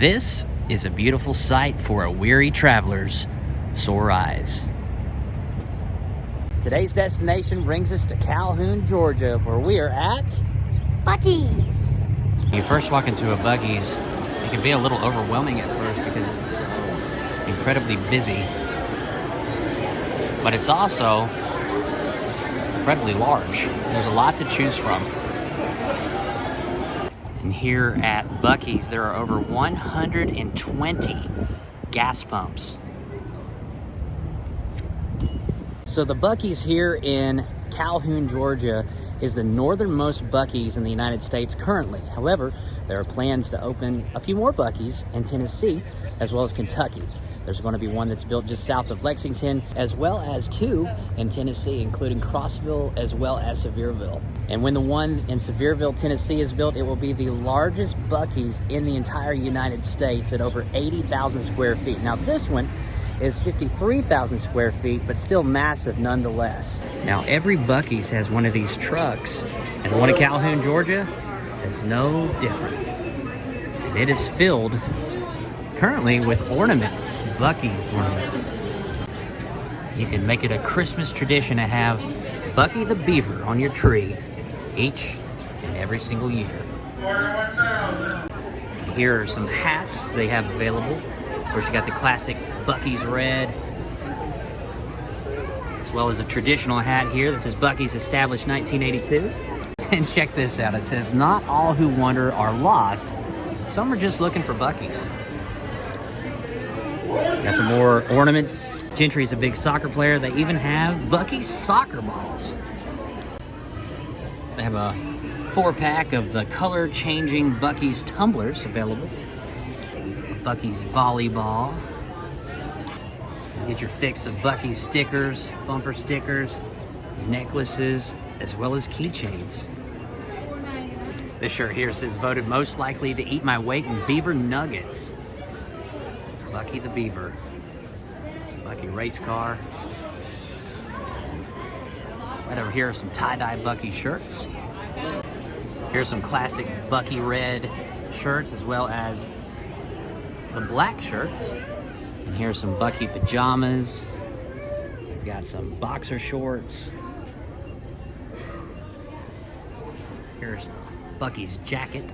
This is a beautiful sight for a weary traveler's sore eyes. Today's destination brings us to Calhoun, Georgia, where we are at Bucky's. When you first walk into a Bucky's, it can be a little overwhelming at first because it's so incredibly busy. But it's also incredibly large. There's a lot to choose from. And here at Bucky's, there are over 120 gas pumps. So the Bucky's here in Calhoun, Georgia is the northernmost Bucky's in the United States currently. However, there are plans to open a few more Bucky's in Tennessee as well as Kentucky. There's going to be one that's built just south of Lexington, as well as two in Tennessee, including Crossville as well as Sevierville. And when the one in Sevierville, Tennessee is built, it will be the largest Bucky's in the entire United States at over 80,000 square feet. Now this one is 53,000 square feet, but still massive nonetheless. Now every Bucky's has one of these trucks, and the one in Calhoun, Georgia is no different. And it is filled currently with ornaments, Bucky's ornaments. You can make it a Christmas tradition to have Bucky the Beaver on your tree each and every single year. Here are some hats they have available. Of course, you got the classic Bucky's red, as well as a traditional hat here. This is Bucky's established 1982. And check this out. It says, "Not all who wander are lost. Some are just looking for Bucky's." Got some more ornaments. Gentry's a big soccer player. They even have Bucky's soccer balls. They have a 4-pack of the color-changing Bucky's tumblers available. Bucky's volleyball. Get your fix of Bucky's stickers, bumper stickers, necklaces, as well as keychains. This shirt here says, "Voted most likely to eat my weight in Beaver nuggets." Bucky the Beaver. It's a Bucky race car. Right over here are some tie-dye Bucky shirts. Here's some classic Bucky red shirts as well as the black shirts. And here's some Bucky pajamas. We've got some boxer shorts. Here's Bucky's jacket.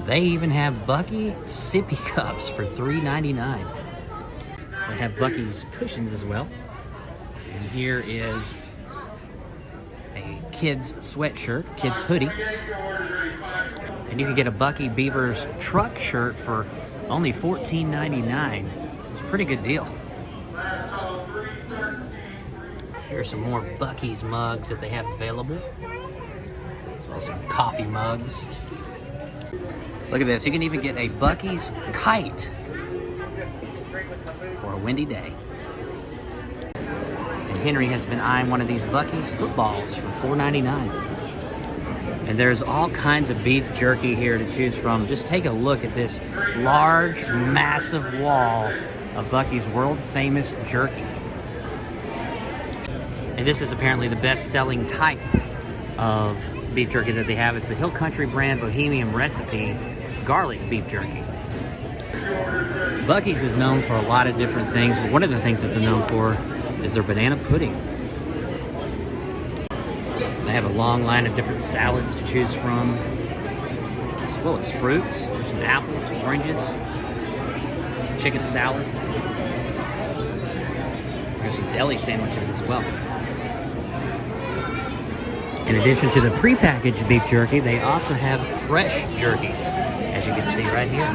They even have Bucky sippy cups for $3.99. They have Bucky's cushions as well. And here is a kid's sweatshirt, kid's hoodie. And you can get a Bucky Beaver's truck shirt for only $14.99. It's a pretty good deal. Here's some more Bucky's mugs that they have available. As well as some coffee mugs. Look at this, you can even get a Bucky's kite for a windy day. And Henry has been eyeing one of these Bucky's footballs for $4.99. And there's all kinds of beef jerky here to choose from. Just take a look at this large, massive wall of Bucky's world-famous jerky. And this is apparently the best-selling type of beef jerky that they have. It's the Hill Country brand Bohemian recipe garlic beef jerky. Bucky's is known for a lot of different things, but one of the things that they're known for is their banana pudding. They have a long line of different salads to choose from, as well as fruits. There's some apples, oranges, chicken salad. There's some deli sandwiches as well. In addition to the prepackaged beef jerky, they also have fresh jerky, as you can see right here.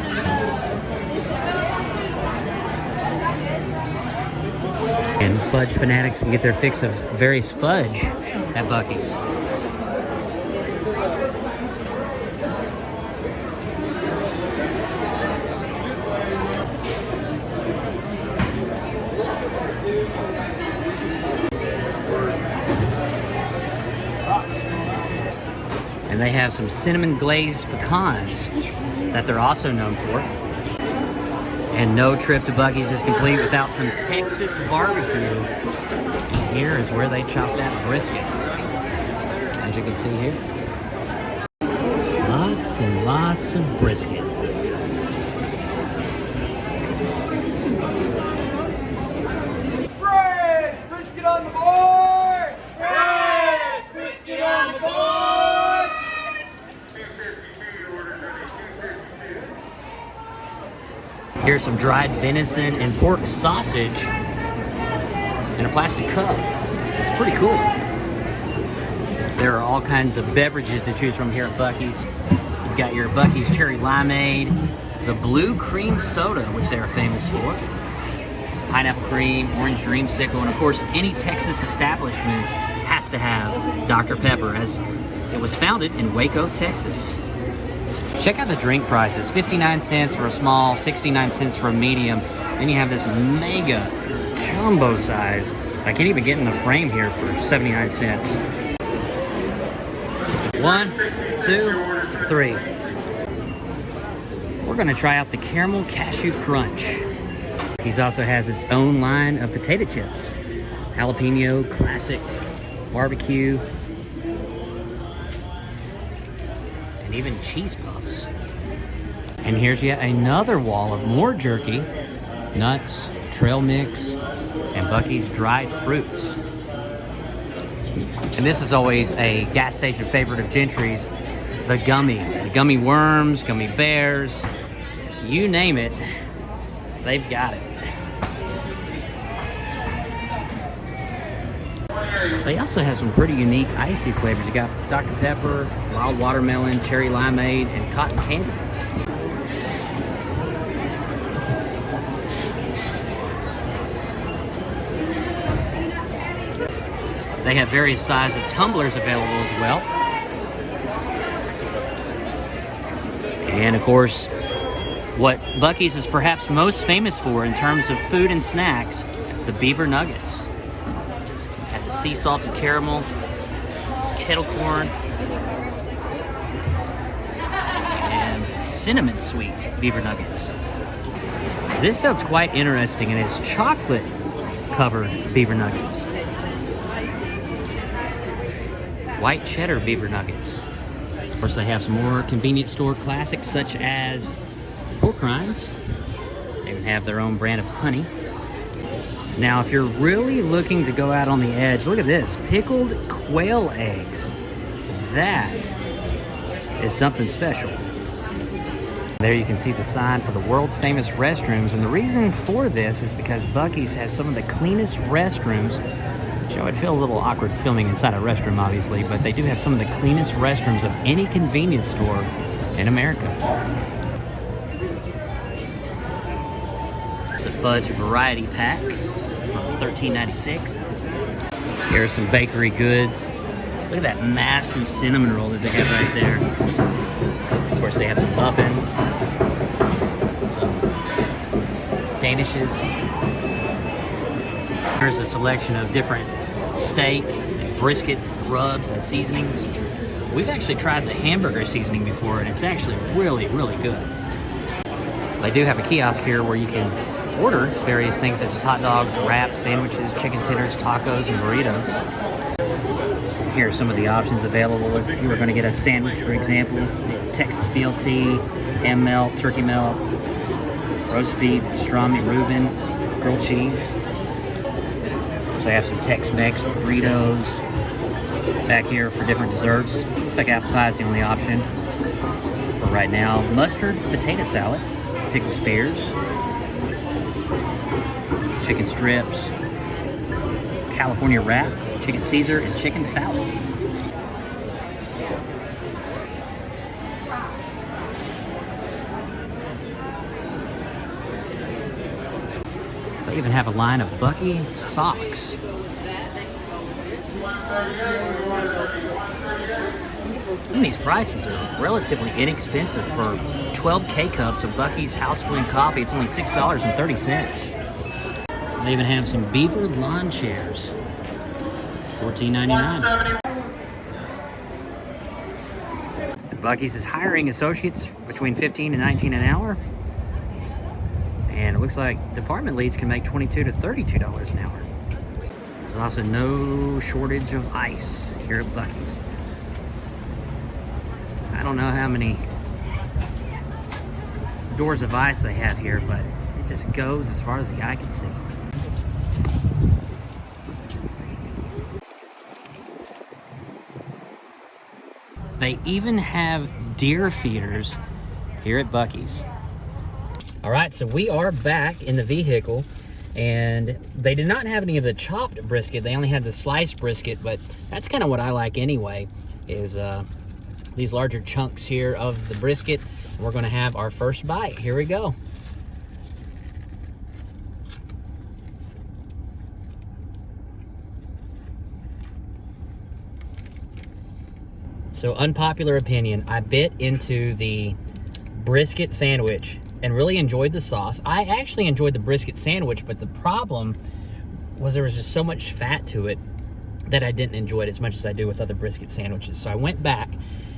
And fudge fanatics can get their fix of various fudge at Bucky's. And they have some cinnamon glazed pecans that they're also known for. And no trip to Bucky's is complete without some Texas barbecue. And here is where they chop that brisket, as you can see here. lots and lots of brisket. Fresh brisket on the board! Fresh brisket on the board! Here's some dried venison and pork sausage in a plastic cup. It's pretty cool. There are all kinds of beverages to choose from here at Buc-ee's. You've got your Buc-ee's cherry limeade, the blue cream soda, which they are famous for, pineapple cream, orange dreamsicle, and of course any Texas establishment has to have Dr. Pepper, as it was founded in Waco, Texas. Check out the drink prices. 59 cents for a small, 69 cents for a medium. Then you have this mega jumbo size. I can't even get in the frame here for 79 cents. 1, 2, 3. We're gonna try out the Caramel Cashew Crunch. He also has its own line of potato chips. Jalapeno, classic, barbecue, and even cheese puffs. And here's yet another wall of more jerky, nuts, trail mix, and Buc-ee's dried fruits. And this is always a gas station favorite of Gentry's, the gummies. The gummy worms, gummy bears, you name it, they've got it. They also have some pretty unique icy flavors. You got Dr. Pepper, wild watermelon, cherry limeade, and cotton candy. They have various sizes of tumblers available as well. And of course, what Buc-ee's is perhaps most famous for in terms of food and snacks, the Beaver nuggets. At the sea salted caramel, kettle corn, and cinnamon sweet Beaver nuggets. This sounds quite interesting, and it's chocolate covered Beaver nuggets. White cheddar Beaver nuggets. Of course, they have some more convenience store classics such as pork rinds. They even have their own brand of honey. Now, if you're really looking to go out on the edge, look at this, pickled quail eggs. That is something special. There you can see the sign for the world famous restrooms, and the reason for this is because Buc-ee's has some of the cleanest restrooms. So I'd feel a little awkward filming inside a restroom, obviously, but they do have some of the cleanest restrooms of any convenience store in America. It's a fudge variety pack for $13.96. Here are some bakery goods. Look at that massive cinnamon roll that they have right there. Of course, they have some muffins, some danishes. Here's a selection of different steak and brisket rubs and seasonings. We've actually tried the hamburger seasoning before, and it's actually really, really good. They do have a kiosk here where you can order various things such as hot dogs, wraps, sandwiches, chicken tenders, tacos, and burritos. Here are some of the options available if you were going to get a sandwich, for example. Texas BLT, ham melt, turkey melt, roast beef, pastrami, Reuben, grilled cheese. So they have some Tex-Mex burritos back here for different desserts. Looks like apple pie is the only option for right now. Mustard potato salad, pickled spears, chicken strips, California wrap, chicken Caesar, and chicken salad. They even have a line of Bucky socks. And these prices are relatively inexpensive. For 12 K-Cups of Bucky's house blend coffee, it's only $6.30. They even have some Beaver lawn chairs, $14.99. Bucky's is hiring associates between $15 and $19 an hour. And it looks like department leads can make $22 to $32 an hour. There's also no shortage of ice here at Buc-ee's. I don't know how many doors of ice they have here, but it just goes as far as the eye can see. They even have deer feeders here at Bucky's. All right, so we are back in the vehicle, and they did not have any of the chopped brisket. They only had the sliced brisket, but that's kind of what I like anyway, is these larger chunks here of the brisket. And we're gonna have our first bite. Here we go. So, unpopular opinion, I bit into the brisket sandwich and really enjoyed the sauce. I actually enjoyed the brisket sandwich, but the problem was there was just so much fat to it that I didn't enjoy it as much as I do with other brisket sandwiches. So I went back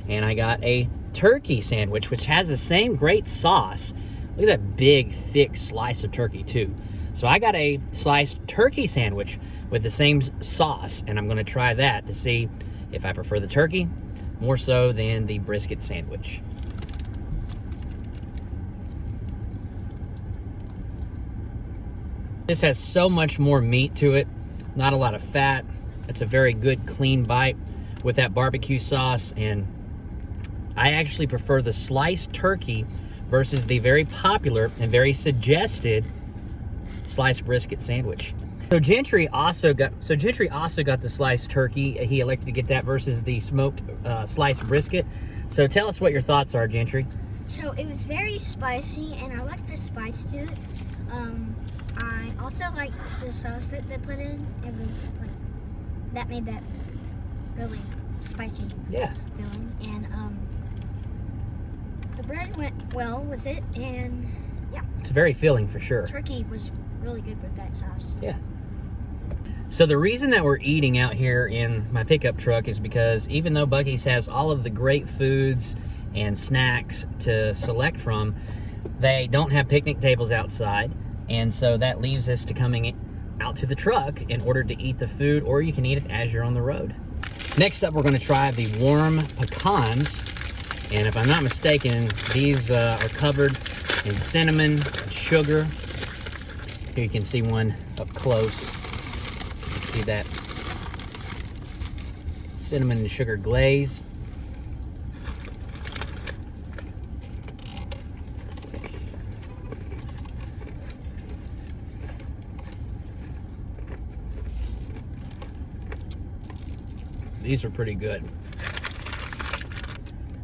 and I got a turkey sandwich, which has the same great sauce. Look at that big, thick slice of turkey, too. So I got a sliced turkey sandwich with the same sauce, and I'm gonna try that to see if I prefer the turkey more so than the brisket sandwich. This has so much more meat to it, not a lot of fat. It's a very good, clean bite with that barbecue sauce, and I actually prefer the sliced turkey versus the very popular and very suggested sliced brisket sandwich. So Gentry also got the sliced turkey. He elected to get that versus the smoked sliced brisket. So tell us what your thoughts are, Gentry. So it was very spicy, and I like the spice to it. I also like the sauce that they put in. It was like, that made that really spicy. Yeah. Feeling. And the bread went well with it, and yeah. It's very filling for sure. Turkey was really good with that sauce. Yeah. So the reason that we're eating out here in my pickup truck is because even though Bucky's has all of the great foods and snacks to select from, they don't have picnic tables outside. And so that leaves us to coming out to the truck in order to eat the food, or you can eat it as you're on the road. Next up, we're going to try the warm pecans. And if I'm not mistaken, these are covered in cinnamon and sugar. Here you can see one up close. You can see that cinnamon and sugar glaze. These are pretty good.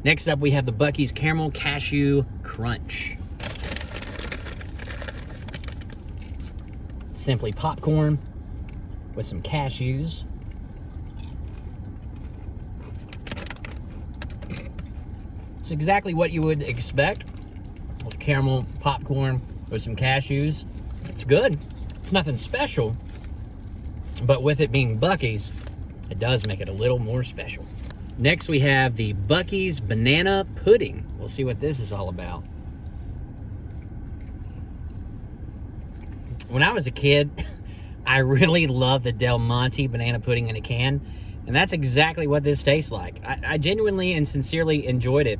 Next up, we have the Bucky's Caramel Cashew Crunch. Simply popcorn with some cashews. It's exactly what you would expect with caramel popcorn with some cashews. It's good. It's nothing special, but with it being Bucky's, it does make it a little more special. Next, we have the Bucky's Banana Pudding. We'll see what this is all about. When I was a kid, I really loved the Del Monte banana pudding in a can, and that's exactly what this tastes like. I genuinely and sincerely enjoyed it,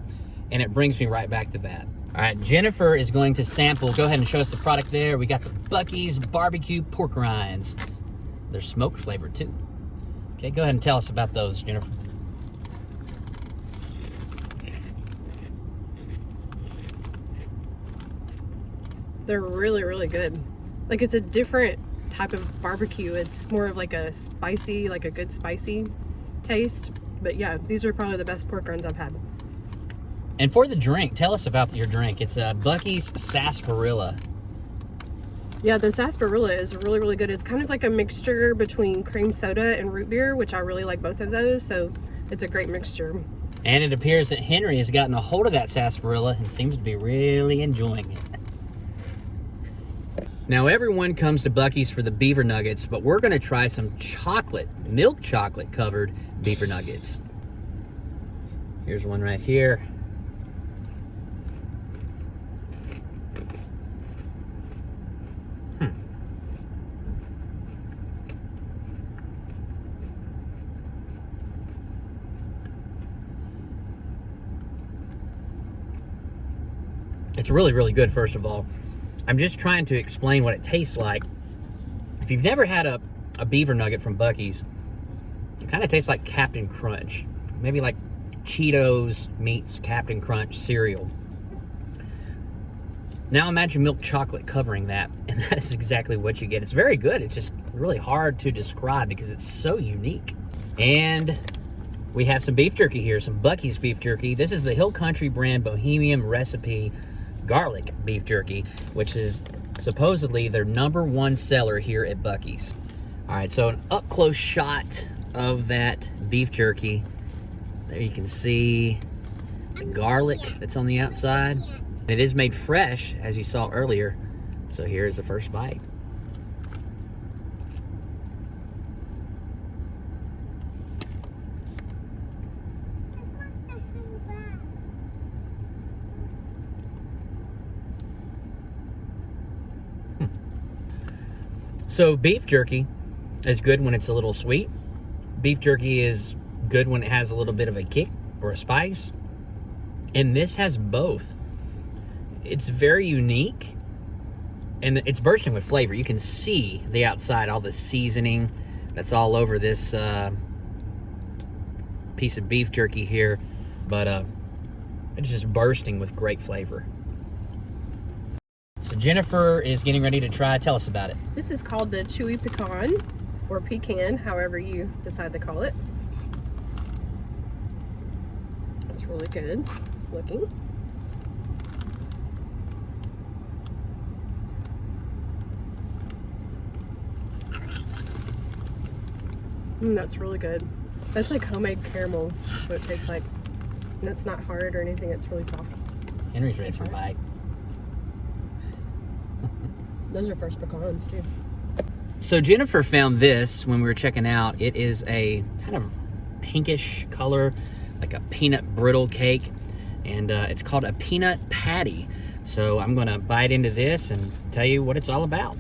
and it brings me right back to that. All right, Jennifer is going to sample. Go ahead and show us the product there. We got the Bucky's barbecue pork rinds. They're smoked flavored too. Okay, go ahead and tell us about those, Jennifer. They're really, really good. Like, it's a different type of barbecue. It's more of like a spicy, like a good spicy taste. But yeah, these are probably the best pork rinds I've had. And for the drink, tell us about your drink. It's Bucky's Sarsaparilla. Yeah, the sarsaparilla is really, really good. It's kind of like a mixture between cream soda and root beer, which I really like both of those. So it's a great mixture. And it appears that Henry has gotten a hold of that sarsaparilla and seems to be really enjoying it. Now, everyone comes to Bucky's for the Beaver nuggets, but we're going to try some milk chocolate covered Beaver nuggets. Here's one right here. It's really, really good, first of all. I'm just trying to explain what it tastes like. If you've never had a Beaver nugget from Buc-ee's, it kind of tastes like Captain Crunch. Maybe like Cheetos meets Captain Crunch cereal. Now imagine milk chocolate covering that, and that is exactly what you get. It's very good. It's just really hard to describe because it's so unique. And we have some beef jerky here, some Buc-ee's beef jerky. This is the Hill Country brand Bohemian recipe garlic beef jerky, which is supposedly their #1 seller here at Buc-ee's. All right, so an up-close shot of that beef jerky. There you can see the garlic that's on the outside. It is made fresh, as you saw earlier. So here's the first bite. So beef jerky is good when it's a little sweet. Beef jerky is good when it has a little bit of a kick or a spice. And this has both. It's very unique, and it's bursting with flavor. You can see the outside, all the seasoning that's all over this piece of beef jerky here, but it's just bursting with great flavor. So Jennifer is getting ready to try. Tell us about it. This is called the chewy pecan, or pecan, however you decide to call it. It's really good looking. That's really good. That's like homemade caramel, what it tastes like. And it's not hard or anything, it's really soft. Henry's ready for a bite. Those are first pecans too. So Jennifer found this when we were checking out. It is a kind of pinkish color, like a peanut brittle cake, and it's called a peanut patty. So I'm gonna bite into this and tell you what it's all about.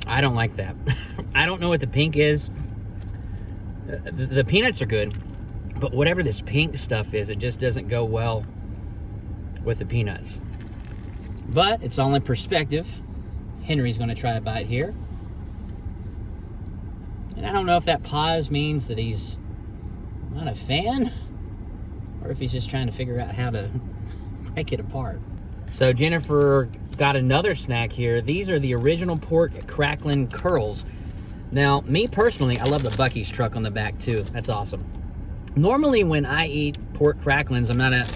I don't like that. I don't know what the pink is. The peanuts are good, but whatever this pink stuff is, it just doesn't go well with the peanuts. But it's all in perspective. Henry's going to try a bite here. And I don't know if that pause means that he's not a fan, or if he's just trying to figure out how to break it apart. So Jennifer got another snack here. These are the original pork crackling curls. Now, me personally, I love the Buc-ee's truck on the back too. That's awesome. Normally when I eat pork cracklings, I'm not a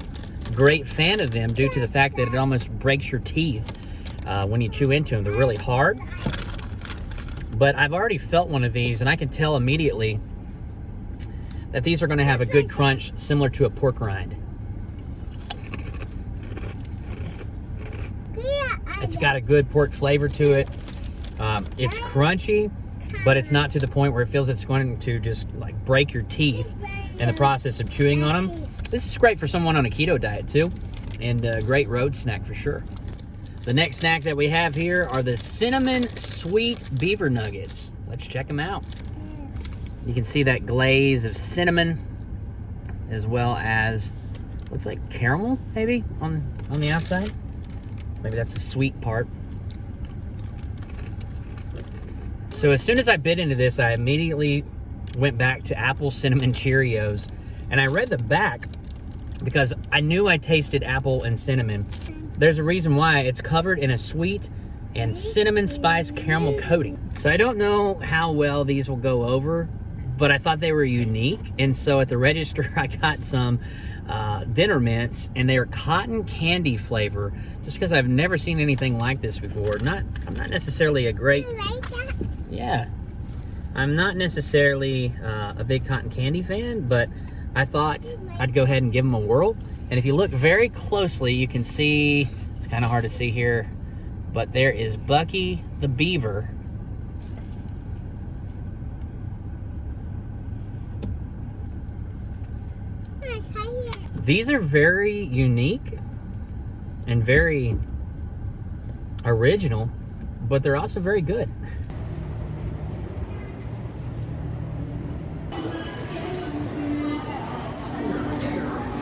great fan of them due to the fact that it almost breaks your teeth when you chew into them. They're really hard. But I've already felt one of these, and I can tell immediately that these are going to have a good crunch similar to a pork rind. It's got a good pork flavor to it. It's crunchy, but it's not to the point where it feels it's going to just like break your teeth in the process of chewing on them. This is great for someone on a keto diet too, and a great road snack for sure. The next snack that we have here are the cinnamon sweet beaver nuggets. Let's check them out. You can see that glaze of cinnamon, as well as looks like caramel maybe on the outside. Maybe that's the sweet part. So as soon as I bit into this, I immediately went back to apple cinnamon Cheerios, and I read the back because I knew I tasted apple and cinnamon. There's a reason why. It's covered in a sweet and cinnamon spice caramel coating. So I don't know how well these will go over, but I thought they were unique. And so at the register, I got some dinner mints, and they are cotton candy flavor, just because I've never seen anything like this before. I'm not necessarily a great... You like that? Yeah. I'm not necessarily a big cotton candy fan, but I thought I'd go ahead and give them a whirl. And if you look very closely, you can see, it's kind of hard to see here, but there is Bucky the Beaver These are very unique and very original, but they're also very good.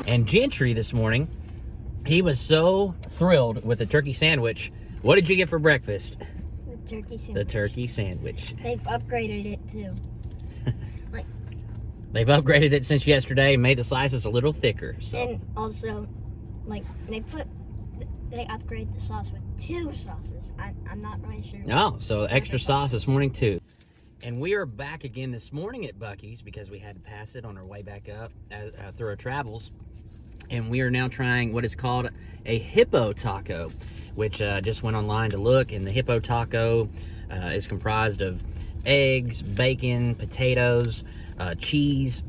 And Gentry this morning, he was so thrilled with the turkey sandwich. What did you get for breakfast? The turkey sandwich. The turkey sandwich. They've upgraded it too. Like, They've upgraded it since yesterday, made the slices a little thicker. So. and also, like, they upgrade the sauce with 2 sauces. I'm not really sure. Oh, so extra sauce this morning too. And we are back again this morning at Bucky's because we had to pass it on our way back up through our travels. And we are now trying what is called a hippo taco, which just went online to look. And the hippo taco is comprised of eggs, bacon, potatoes, cheese.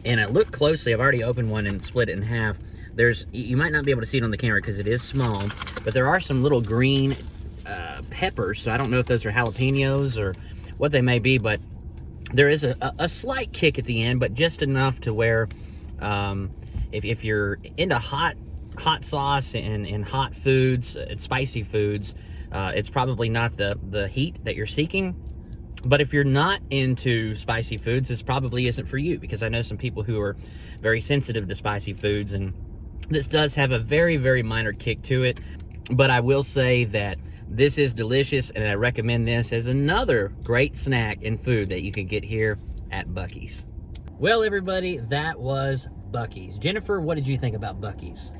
And I looked closely. I've already opened one and split it in half. You might not be able to see it on the camera because it is small, but there are some little green peppers. So I don't know if those are jalapenos or what they may be, but there is a slight kick at the end, but just enough to where if you're into hot sauce and hot foods, spicy foods, it's probably not the heat that you're seeking. But if you're not into spicy foods, this probably isn't for you, because I know some people who are very sensitive to spicy foods, and this does have a very, very minor kick to it. But I will say that this is delicious, and I recommend this as another great snack and food that you can get here at Bucky's. Well, everybody, that was Bucky's. Jennifer, what did you think about Bucky's?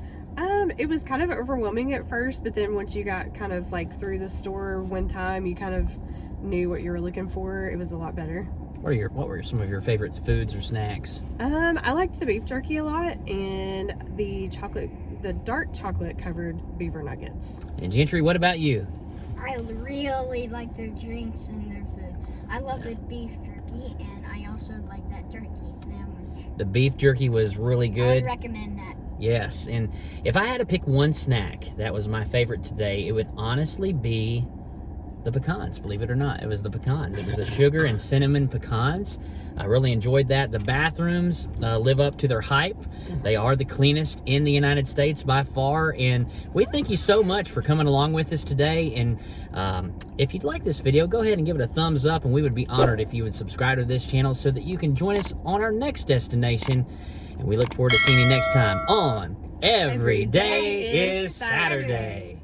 It was kind of overwhelming at first, but then once you got kind of like through the store one time, you kind of knew what you were looking for. It was a lot better. What were some of your favorite foods or snacks? I liked the beef jerky a lot, and the dark chocolate covered beaver nuggets. And Gentry, what about you? I really like their drinks and their food. I love the beef jerky, and I also like that turkey sandwich. The beef jerky was really I good. would recommend that. Yes, and if I had to pick one snack that was my favorite today, it would honestly be the pecans, believe it or not. It was the pecans. It was the sugar and cinnamon pecans. I really enjoyed that. The bathrooms live up to their hype. They are the cleanest in the United States by far, and we thank you so much for coming along with us today. And if you'd like this video, go ahead and give it a thumbs up, and we would be honored if you would subscribe to this channel so that you can join us on our next destination. And we look forward to seeing you next time on Every Day is Saturday.